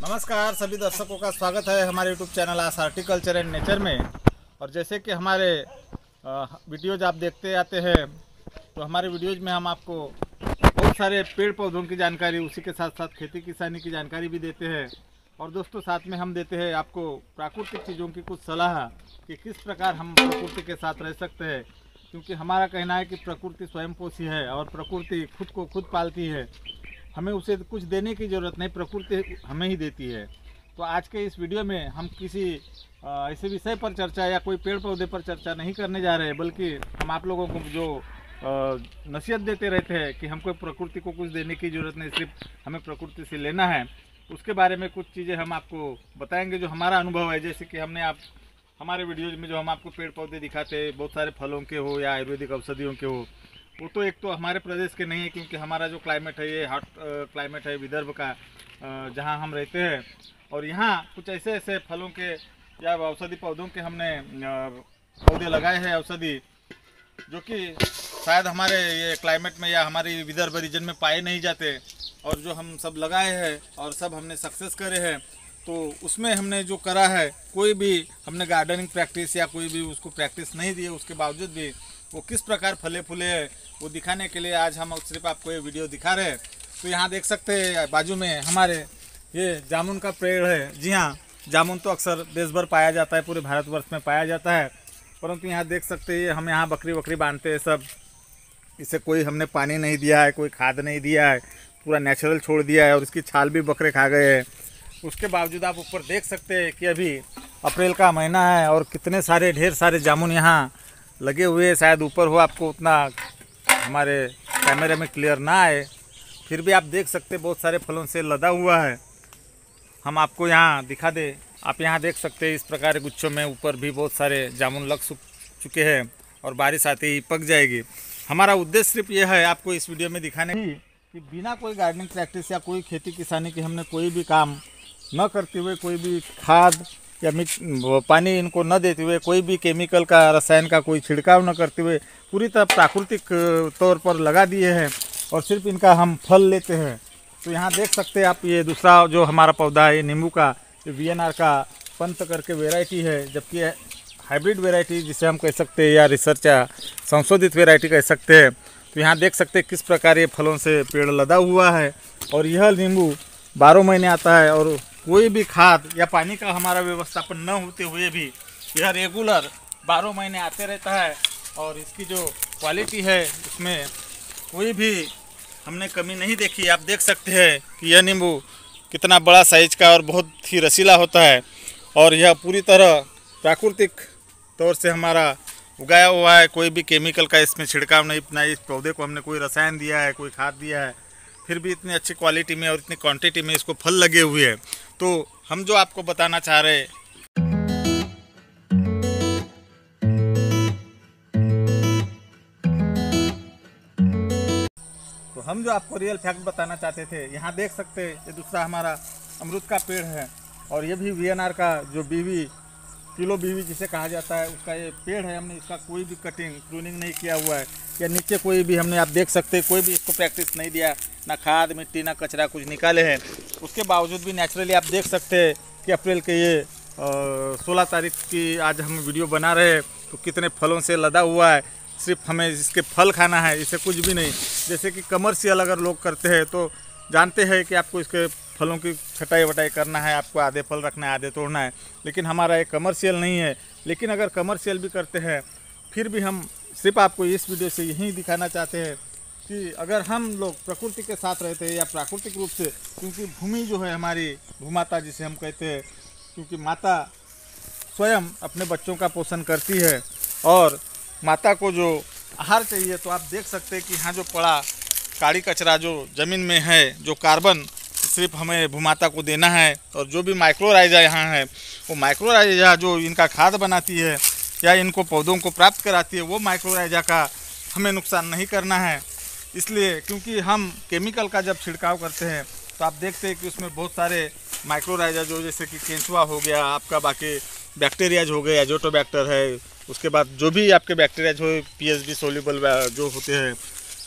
नमस्कार सभी दर्शकों का स्वागत है हमारे यूट्यूब चैनल आस हॉर्टिकल्चर एंड नेचर में। और जैसे कि हमारे वीडियोज आप देखते आते हैं, तो हमारे वीडियोज में हम आपको बहुत सारे पेड़ पौधों की जानकारी, उसी के साथ साथ खेती किसानी की जानकारी भी देते हैं। और दोस्तों साथ में हम देते हैं आपको प्राकृतिक चीज़ों की कुछ सलाह कि किस प्रकार हम प्रकृति के साथ रह सकते हैं, क्योंकि हमारा कहना है कि प्रकृति स्वयं पोषी है और प्रकृति खुद को खुद पालती है। हमें उसे कुछ देने की ज़रूरत नहीं, प्रकृति हमें ही देती है। तो आज के इस वीडियो में हम किसी ऐसे विषय पर चर्चा या कोई पेड़ पौधे पर चर्चा नहीं करने जा रहे हैं, बल्कि हम आप लोगों को जो नसीहत देते रहते हैं कि हमको प्रकृति को कुछ देने की ज़रूरत नहीं, सिर्फ हमें प्रकृति से लेना है, उसके बारे में कुछ चीज़ें हम आपको बताएंगे जो हमारा अनुभव है। जैसे कि हमने हमारे वीडियोज़ में जो हम आपको पेड़ पौधे दिखाते हैं, बहुत सारे फलों के हो या आयुर्वेदिक औषधियों के हो, वो तो एक तो हमारे प्रदेश के नहीं है, क्योंकि हमारा जो क्लाइमेट है ये हॉट क्लाइमेट है विदर्भ का, जहाँ हम रहते हैं। और यहाँ कुछ ऐसे ऐसे फलों के या औषधि पौधों के हमने पौधे लगाए हैं औषधि, जो कि शायद हमारे ये क्लाइमेट में या हमारी विदर्भ रीजन में पाए नहीं जाते, और जो हम सब लगाए हैं और सब हमने सक्सेस करे हैं। तो उसमें हमने जो करा है, कोई भी हमने गार्डनिंग प्रैक्टिस या कोई भी उसको प्रैक्टिस नहीं दी है, उसके बावजूद भी वो किस प्रकार फले फूले है वो दिखाने के लिए आज हम सिर्फ आपको ये वीडियो दिखा रहे हैं। तो यहाँ देख सकते हैं बाजू में हमारे ये जामुन का पेड़ है। जी हाँ, जामुन तो अक्सर देश भर पाया जाता है, पूरे भारतवर्ष में पाया जाता है, परंतु यहाँ देख सकते हैं हम यहाँ बकरी वकरी बांधते हैं सब। इसे कोई हमने पानी नहीं दिया है, कोई खाद नहीं दिया है, पूरा नेचुरल छोड़ दिया है, और इसकी छाल भी बकरे खा गए हैं। उसके बावजूद आप ऊपर देख सकते हैं कि अभी अप्रैल का महीना है और कितने सारे ढेर सारे जामुन यहाँ लगे हुए। शायद ऊपर हो आपको उतना हमारे कैमरे में क्लियर ना आए, फिर भी आप देख सकते बहुत सारे फलों से लदा हुआ है। हम आपको यहाँ दिखा दें, आप यहाँ देख सकते हैं इस प्रकार गुच्छों में ऊपर भी बहुत सारे जामुन लग चुके हैं और बारिश आते ही पक जाएगी। हमारा उद्देश्य सिर्फ यह है आपको इस वीडियो में दिखाने की कि बिना कोई गार्डनिंग प्रैक्टिस या कोई खेती किसानी की हमने कोई भी काम न करते हुए, कोई भी खाद या पानी इनको न देते हुए, कोई भी केमिकल का रसायन का कोई छिड़काव न करते हुए, पूरी तरह प्राकृतिक तौर पर लगा दिए हैं और सिर्फ इनका हम फल लेते हैं। तो यहाँ देख सकते हैं आप, ये दूसरा जो हमारा पौधा है नींबू का, ये VNR का पंत करके वेराइटी है, जबकि हाइब्रिड वेराइटी जिसे हम कह सकते हैं या रिसर्च या संशोधित वेराइटी कह सकते हैं। तो यहाँ देख सकते हैं किस प्रकार ये फलों से पेड़ लदा हुआ है। और यह नींबू 12 महीने आता है और कोई भी खाद या पानी का हमारा व्यवस्थापन न होते हुए भी यह रेगुलर 12 महीने आते रहता है। और इसकी जो क्वालिटी है उसमें कोई भी हमने कमी नहीं देखी। आप देख सकते हैं कि यह नींबू कितना बड़ा साइज का और बहुत ही रसीला होता है, और यह पूरी तरह प्राकृतिक तौर से हमारा उगाया हुआ है। कोई भी केमिकल का इसमें छिड़काव नहीं, ना इस पौधे को हमने कोई रसायन दिया है, कोई खाद दिया है, फिर भी इतनी अच्छी क्वालिटी में और इतनी क्वांटिटी में इसको फल लगे हुए हैं। तो हम जो आपको बताना चाह रहे हैं, तो हम जो आपको रियल फैक्ट बताना चाहते थे, यहाँ देख सकते हैं ये दूसरा हमारा अमरूद का पेड़ है, और ये भी VNR का जो बीवी किलो बीवी जिसे कहा जाता है उसका ये पेड़ है। हमने इसका कोई भी कटिंग प्रूनिंग नहीं किया हुआ है, या नीचे कोई भी हमने, आप देख सकते हैं, कोई भी इसको प्रैक्टिस नहीं दिया, ना खाद मिट्टी ना कचरा कुछ निकाले हैं। उसके बावजूद भी नेचुरली आप देख सकते हैं कि अप्रैल के ये 16 तारीख की आज हम वीडियो बना रहे हैं, तो कितने फलों से लदा हुआ है। सिर्फ हमें इसके फल खाना है, इसे कुछ भी नहीं। जैसे कि कमर्शियल अगर लोग करते हैं तो जानते हैं कि आपको इसके फलों की छटाई वटाई करना है, आपको आधे फल रखना है, आधे तोड़ना है, लेकिन हमारा एक कमर्शियल नहीं है। लेकिन अगर कमर्शियल भी करते हैं, फिर भी हम सिर्फ आपको इस वीडियो से यही दिखाना चाहते हैं कि अगर हम लोग प्रकृति के साथ रहते हैं या प्राकृतिक रूप से, क्योंकि भूमि जो है हमारी भूमाता जिसे हम कहते हैं, क्योंकि माता स्वयं अपने बच्चों का पोषण करती है और माता को जो आहार चाहिए, तो आप देख सकते हैं कि यहाँ जो पड़ा काड़ी कचरा जो ज़मीन में है, जो कार्बन सिर्फ हमें भूमाता को देना है, और जो भी माइक्रोराइजा यहाँ है, वो माइक्रोराइजा जो इनका खाद बनाती है या इनको पौधों को प्राप्त कराती है, वो माइक्रोराइजा का हमें नुकसान नहीं करना है। इसलिए क्योंकि हम केमिकल का जब छिड़काव करते हैं तो आप देखते हैं कि उसमें बहुत सारे माइक्रोराइजा जो, जैसे कि केंचुआ हो गया आपका, बाकी बैक्टीरियाज हो गए, एजोटोबैक्टर है, उसके बाद जो भी आपके बैक्टीरियाज हो, PHB सोल्यूबल जो होते हैं,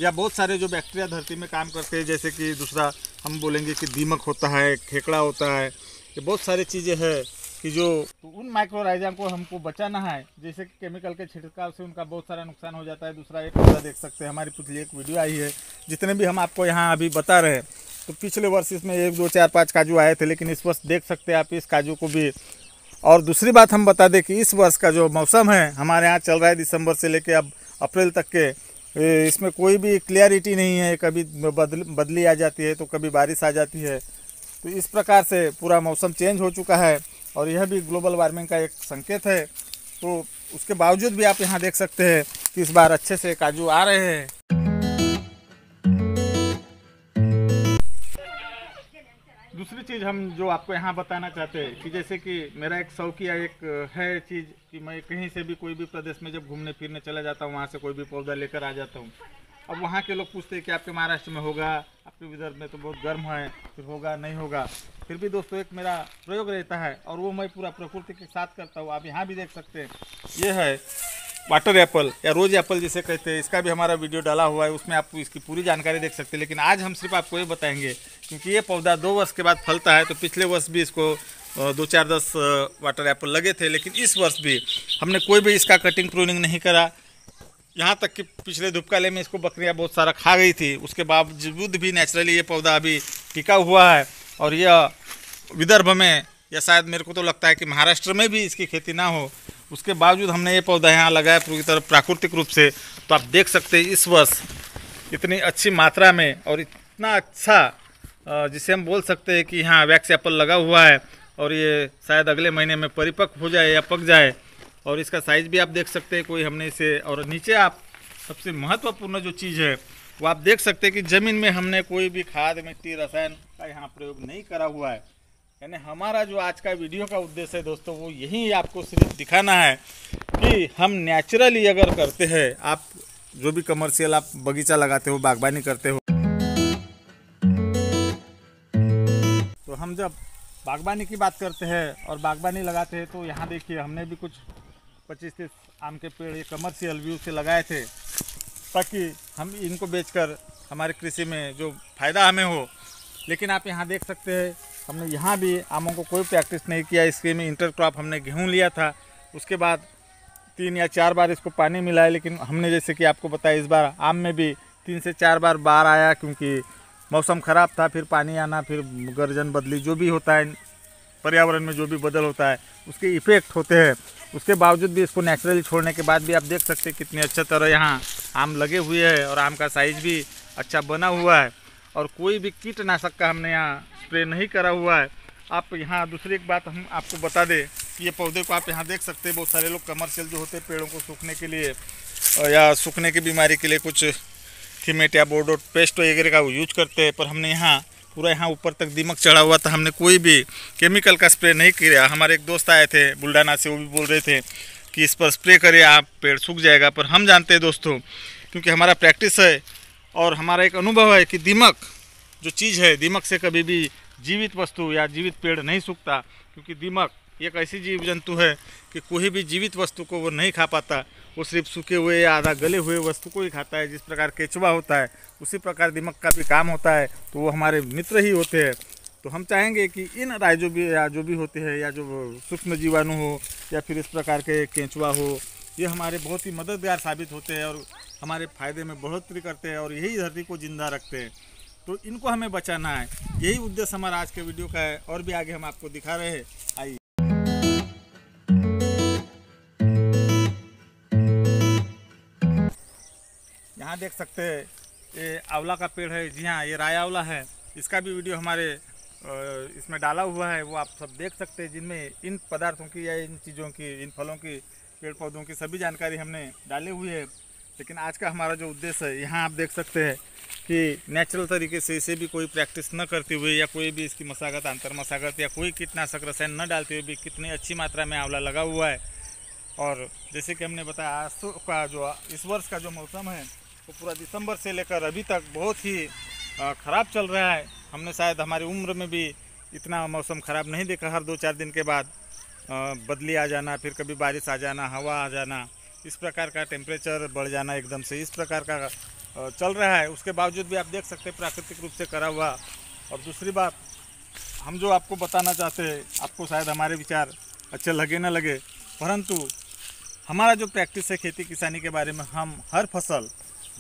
या बहुत सारे जो बैक्टीरिया धरती में काम करते हैं, जैसे कि दूसरा हम बोलेंगे कि दीमक होता है, खेकड़ा होता है, ये बहुत सारी चीज़ें हैं कि जो तो उन माइक्रोराइजाम को हमको बचाना है। जैसे कि केमिकल के छिड़काव से उनका बहुत सारा नुकसान हो जाता है। दूसरा एक पौधा देख सकते हैं, हमारी पिछली एक वीडियो आई है, जितने भी हम आपको यहाँ अभी बता रहे हैं, तो पिछले वर्ष इसमें 1 2 4 5 काजू आए थे, लेकिन इस वर्ष देख सकते हैं आप इस काजू को भी। और दूसरी बात हम बता दें कि इस वर्ष का जो मौसम है हमारे यहाँ चल रहा है दिसंबर से लेकर अब अप्रैल तक के, इसमें कोई भी क्लियरिटी नहीं है। कभी बदली आ जाती है तो कभी बारिश आ जाती है। तो इस प्रकार से पूरा मौसम चेंज हो चुका है और यह भी ग्लोबल वार्मिंग का एक संकेत है। तो उसके बावजूद भी आप यहाँ देख सकते हैं कि इस बार अच्छे से काजू आ रहे हैं। दूसरी चीज़ हम जो आपको यहाँ बताना चाहते हैं कि जैसे कि मेरा एक शौकिया एक है चीज़ कि मैं कहीं से भी कोई भी प्रदेश में जब घूमने फिरने चला जाता हूँ, वहाँ से कोई भी पौधा लेकर आ जाता हूँ। अब वहाँ के लोग पूछते हैं कि आपके महाराष्ट्र में होगा, आपके विदर्भ में तो बहुत गर्म है, फिर होगा नहीं होगा। फिर भी दोस्तों एक मेरा प्रयोग रहता है और वो मैं पूरा प्रकृति के साथ करता हूँ। आप यहाँ भी देख सकते हैं, ये है वाटर एप्पल या रोज एप्पल जिसे कहते हैं। इसका भी हमारा वीडियो डाला हुआ है, उसमें आप इसकी पूरी जानकारी देख सकते हैं। लेकिन आज हम सिर्फ आपको ये बताएंगे क्योंकि ये पौधा 2 वर्ष के बाद फलता है। तो पिछले वर्ष भी इसको 2 4 10 वाटर एप्पल लगे थे, लेकिन इस वर्ष भी हमने कोई भी इसका कटिंग प्रूनिंग नहीं करा। यहाँ तक कि पिछले धूपकाले में इसको बकरियाँ बहुत सारा खा गई थी, उसके बावजूद भी नेचुरली ये पौधा अभी टिका हुआ है। और यह विदर्भ में या शायद मेरे को तो लगता है कि महाराष्ट्र में भी इसकी खेती ना हो, उसके बावजूद हमने ये पौधा यहाँ लगाया पूरी तरह प्राकृतिक रूप से। तो आप देख सकते हैं इस वर्ष इतनी अच्छी मात्रा में और इतना अच्छा जिसे हम बोल सकते हैं कि यहाँ वैक्स एप्पल लगा हुआ है और ये शायद अगले महीने में परिपक्व हो जाए या पक जाए। और इसका साइज़ भी आप देख सकते हैं, कोई हमने इसे और नीचे आप सबसे महत्वपूर्ण जो चीज़ है वो आप देख सकते हैं कि ज़मीन में हमने कोई भी खाद मिट्टी रसायन का यहाँ प्रयोग नहीं करा हुआ है। यानी हमारा जो आज का वीडियो का उद्देश्य है दोस्तों वो यही आपको सिर्फ दिखाना है कि हम नेचुरली अगर करते हैं, आप जो भी कमर्शियल आप बगीचा लगाते हो, बागबानी करते हो, तो हम जब बागबानी की बात करते हैं और बागबानी लगाते हैं तो यहाँ देखिए हमने भी कुछ 25-30 आम के पेड़ ये कमर्शियल व्यू से लगाए थे ताकि हम इनको बेचकर हमारे कृषि में जो फ़ायदा हमें हो। लेकिन आप यहाँ देख सकते हैं हमने यहाँ भी आमों को कोई प्रैक्टिस नहीं किया। इसके में इंटरक्रॉप हमने गेहूँ लिया था, उसके बाद 3 या 4 बार इसको पानी मिलाया। लेकिन हमने जैसे कि आपको बताया इस बार आम में भी 3 से 4 बार बाढ़ आया क्योंकि मौसम ख़राब था, फिर पानी आना, फिर गर्जन बदली, जो भी होता है पर्यावरण में जो भी बदल होता है उसके इफ़ेक्ट होते हैं। उसके बावजूद भी इसको नेचुरली छोड़ने के बाद भी आप देख सकते हैं कितनी अच्छा तरह यहाँ आम लगे हुए हैं और आम का साइज़ भी अच्छा बना हुआ है और कोई भी कीटनाशक का हमने यहाँ स्प्रे नहीं करा हुआ है। आप यहाँ दूसरी एक बात हम आपको बता दें कि ये पौधे को आप यहाँ देख सकते हैं, बहुत सारे लोग कमर्शियल जो होते हैं पेड़ों को सूखने के लिए या सूखने की बीमारी के लिए कुछ थीमेट या बोर्डोट पेस्ट वगैरह का यूज करते हैं, पर हमने यहाँ पूरा यहाँ ऊपर तक दीमक चढ़ा हुआ था, हमने कोई भी केमिकल का स्प्रे नहीं किया। हमारे एक दोस्त आए थे बुल्डाना से, वो भी बोल रहे थे कि इस पर स्प्रे करिए आप पेड़ सूख जाएगा। पर हम जानते हैं दोस्तों, क्योंकि हमारा प्रैक्टिस है और हमारा एक अनुभव है कि दीमक जो चीज़ है, दीमक से कभी भी जीवित वस्तु या जीवित पेड़ नहीं सूखता, क्योंकि दीमक एक ऐसी जीव जंतु है कि कोई भी जीवित वस्तु को वो नहीं खा पाता, वो सिर्फ सूखे हुए या आधा गले हुए वस्तु को ही खाता है। जिस प्रकार केचुआ होता है उसी प्रकार दीमक का भी काम होता है, तो वो हमारे मित्र ही होते हैं। तो हम चाहेंगे कि इन राइजो भी या जो भी होते हैं या जो सूक्ष्म जीवाणु हो या फिर इस प्रकार के केंचुआ हो, ये हमारे बहुत ही मददगार साबित होते हैं और हमारे फ़ायदे में बढ़ोतरी करते हैं और यही धरती को जिंदा रखते हैं। तो इनको हमें बचाना है, यही उद्देश्य हमारा आज के वीडियो का है और भी आगे हम आपको दिखा रहे हैं। आइए यहाँ देख सकते हैं ये आंवला का पेड़ है। जी हाँ, ये राय आंवला है। इसका भी वीडियो हमारे इसमें डाला हुआ है, वो आप सब देख सकते हैं, जिनमें इन पदार्थों की या इन चीज़ों की, इन फलों की, पेड़ पौधों की सभी जानकारी हमने डाली हुई है। लेकिन आज का हमारा जो उद्देश्य है, यहाँ आप देख सकते हैं कि नेचुरल तरीके से इसे भी कोई प्रैक्टिस न करते हुए या कोई भी इसकी मशागत, अंतर मशागत या कोई कीटनाशक रसायन न डालते हुए भी कितनी अच्छी मात्रा में आंवला लगा हुआ है। और जैसे कि हमने बताया आज का जो इस वर्ष का जो मौसम है वो पूरा दिसंबर से लेकर अभी तक बहुत ही ख़राब चल रहा है। हमने शायद हमारी उम्र में भी इतना मौसम ख़राब नहीं देखा। हर 2-4 दिन के बाद बदली आ जाना, फिर कभी बारिश आ जाना, हवा आ जाना, इस प्रकार का टेम्परेचर बढ़ जाना एकदम से, इस प्रकार का चल रहा है, उसके बावजूद भी आप देख सकते हैं प्राकृतिक रूप से करा हुआ। और दूसरी बात, हम जो आपको बताना चाहते हैं, आपको शायद हमारे विचार अच्छे लगे ना लगे, परंतु हमारा जो प्रैक्टिस है खेती किसानी के बारे में, हम हर फसल,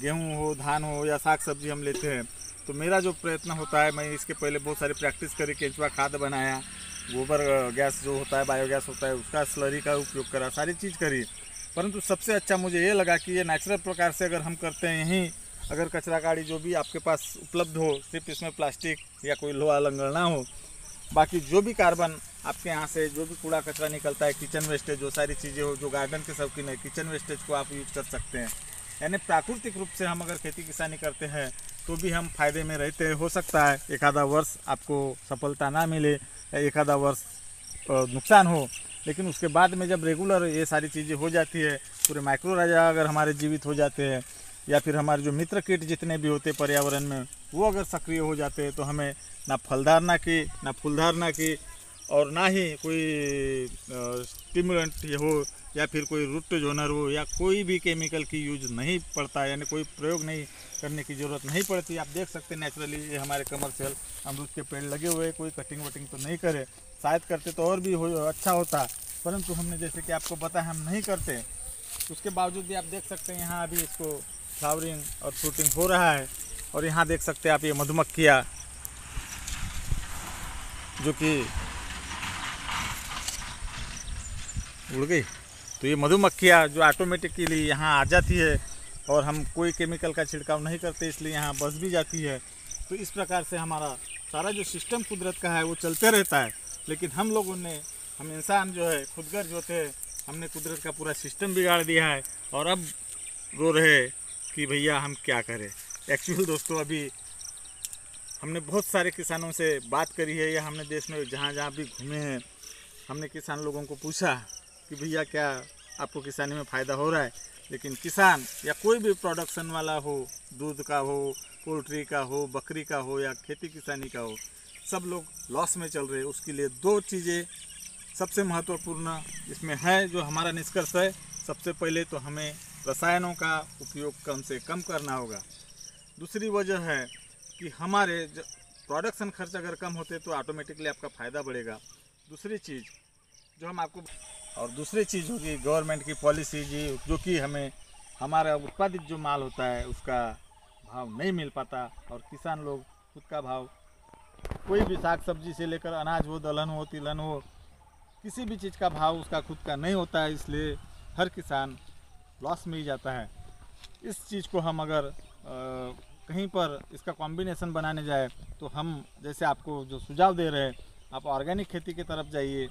गेहूं हो, धान हो या साग सब्जी हम लेते हैं, तो मेरा जो प्रयत्न होता है, मैं इसके पहले बहुत सारी प्रैक्टिस करी, केंचुआ खाद बनाया, गोबर गैस जो होता है, बायोगैस होता है, उसका स्लरी का उपयोग करा, सारी चीज़ करी। परंतु सबसे अच्छा मुझे ये लगा कि ये नेचुरल प्रकार से अगर हम करते हैं, यहीं अगर कचरा गाड़ी जो भी आपके पास उपलब्ध हो, सिर्फ इसमें प्लास्टिक या कोई लोहा लंगड़ ना हो, बाकी जो भी कार्बन आपके यहाँ से जो भी कूड़ा कचरा निकलता है, किचन वेस्टेज, जो सारी चीज़ें हो, जो गार्डन के शौकीन है, किचन वेस्टेज को आप यूज कर सकते हैं। यानी प्राकृतिक रूप से हम अगर खेती किसानी करते हैं तो भी हम फायदे में रहते हैं। हो सकता है एक आधा वर्ष आपको सफलता ना मिले या एक आधा वर्ष नुकसान हो, लेकिन उसके बाद में जब रेगुलर ये सारी चीज़ें हो जाती है, पूरे माइक्रो राजा अगर हमारे जीवित हो जाते हैं, या फिर हमारे जो मित्र कीट जितने भी होते पर्यावरण में, वो अगर सक्रिय हो जाते हैं, तो हमें ना फलधारणा की, ना फूलधारणा की, और ना ही कोई स्टिमुलेंट हो या फिर कोई रूट जोनर हो या कोई भी केमिकल की यूज नहीं पड़ता, यानी कोई प्रयोग नहीं करने की ज़रूरत नहीं पड़ती। आप देख सकते हैं नेचुरली ये हमारे कमर्शियल अमरूद के पेड़ लगे हुए, कोई कटिंग वटिंग तो नहीं करे, शायद करते तो और भी हो अच्छा होता, परंतु हमने जैसे कि आपको बताया हम नहीं करते। उसके बावजूद भी आप देख सकते हैं यहाँ अभी इसको फ्लावरिंग और फ्रूटिंग हो रहा है। और यहाँ देख सकते हैं आप ये मधुमक्खियाँ जो कि उड़ गई, तो ये मधुमक्खियाँ जो ऑटोमेटिकली यहाँ आ जाती है और हम कोई केमिकल का छिड़काव नहीं करते, इसलिए यहाँ बस भी जाती है। तो इस प्रकार से हमारा सारा जो सिस्टम कुदरत का है वो चलते रहता है। लेकिन हम लोगों ने, हम इंसान जो है खुदगर्ज जो थे, हमने कुदरत का पूरा सिस्टम बिगाड़ दिया है और अब रो रहे कि भैया हम क्या करें। एक्चुअली दोस्तों, अभी हमने बहुत सारे किसानों से बात करी है, या हमने देश में जहाँ जहाँ भी घूमे हैं, हमने किसान लोगों को पूछा कि भैया क्या आपको किसानी में फ़ायदा हो रहा है। लेकिन किसान या कोई भी प्रोडक्शन वाला हो, दूध का हो, पोल्ट्री का हो, बकरी का हो या खेती किसानी का हो, सब लोग लॉस में चल रहे हैं। उसके लिए दो चीज़ें सबसे महत्वपूर्ण इसमें है, जो हमारा निष्कर्ष है। सबसे पहले तो हमें रसायनों का उपयोग कम से कम करना होगा। दूसरी वजह है कि हमारे प्रोडक्शन खर्च अगर कम होते तो ऑटोमेटिकली आपका फ़ायदा बढ़ेगा। दूसरी चीज़ जो हम आपको, और दूसरी चीज़ होगी गवर्नमेंट की पॉलिसी जी, जो कि हमें हमारा उत्पादित जो माल होता है उसका भाव नहीं मिल पाता, और किसान लोग खुद का भाव, कोई भी साग सब्जी से लेकर अनाज हो, दलहन हो, तिलहन हो, किसी भी चीज़ का भाव उसका खुद का नहीं होता है, इसलिए हर किसान लॉस में ही जाता है। इस चीज़ को हम अगर कहीं पर इसका कॉम्बिनेशन बनाने जाए तो हम जैसे आपको जो सुझाव दे रहे हैं, आप ऑर्गेनिक खेती की तरफ जाइए,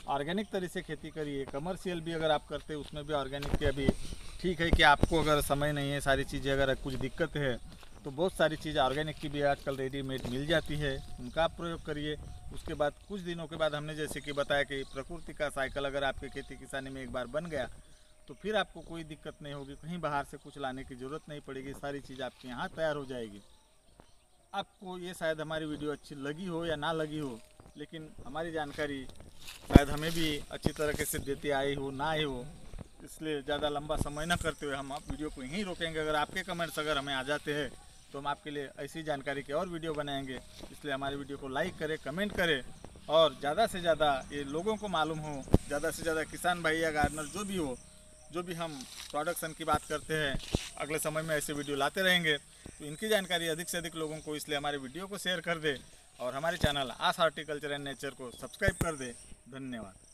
ऑर्गेनिक तरीके से खेती करिए। कमर्शियल भी अगर आप करते हैं उसमें भी ऑर्गेनिक के अभी ठीक है कि आपको अगर समय नहीं है, सारी चीज़ें अगर कुछ दिक्कत है तो बहुत सारी चीज़ें ऑर्गेनिक की भी आजकल रेडीमेड मिल जाती है, उनका आप प्रयोग करिए। उसके बाद कुछ दिनों के बाद हमने जैसे कि बताया कि प्रकृति का साइकिल अगर आपके खेती किसानी में एक बार बन गया तो फिर आपको कोई दिक्कत नहीं होगी, कहीं बाहर से कुछ लाने की ज़रूरत नहीं पड़ेगी, सारी चीज़ आपके यहाँ तैयार हो जाएगी। आपको ये शायद हमारी वीडियो अच्छी लगी हो या ना लगी हो, लेकिन हमारी जानकारी शायद हमें भी अच्छी तरीके से देती आई हो ना आई हो, इसलिए ज़्यादा लंबा समय न करते हुए हम आप वीडियो को यहीं रोकेंगे। अगर आपके कमेंट्स अगर हमें आ जाते हैं तो हम आपके लिए ऐसी जानकारी के और वीडियो बनाएंगे। इसलिए हमारे वीडियो को लाइक करें, कमेंट करें, और ज़्यादा से ज़्यादा ये लोगों को मालूम हो, ज़्यादा से ज़्यादा किसान भाई या गार्डनर जो भी हो, जो भी हम प्रोडक्शन की बात करते हैं, अगले समय में ऐसे वीडियो लाते रहेंगे, तो इनकी जानकारी अधिक से अधिक लोगों को, इसलिए हमारे वीडियो को शेयर कर दे और हमारे चैनल आस हॉर्टिकल्चर एंड नेचर को सब्सक्राइब कर दे। धन्यवाद।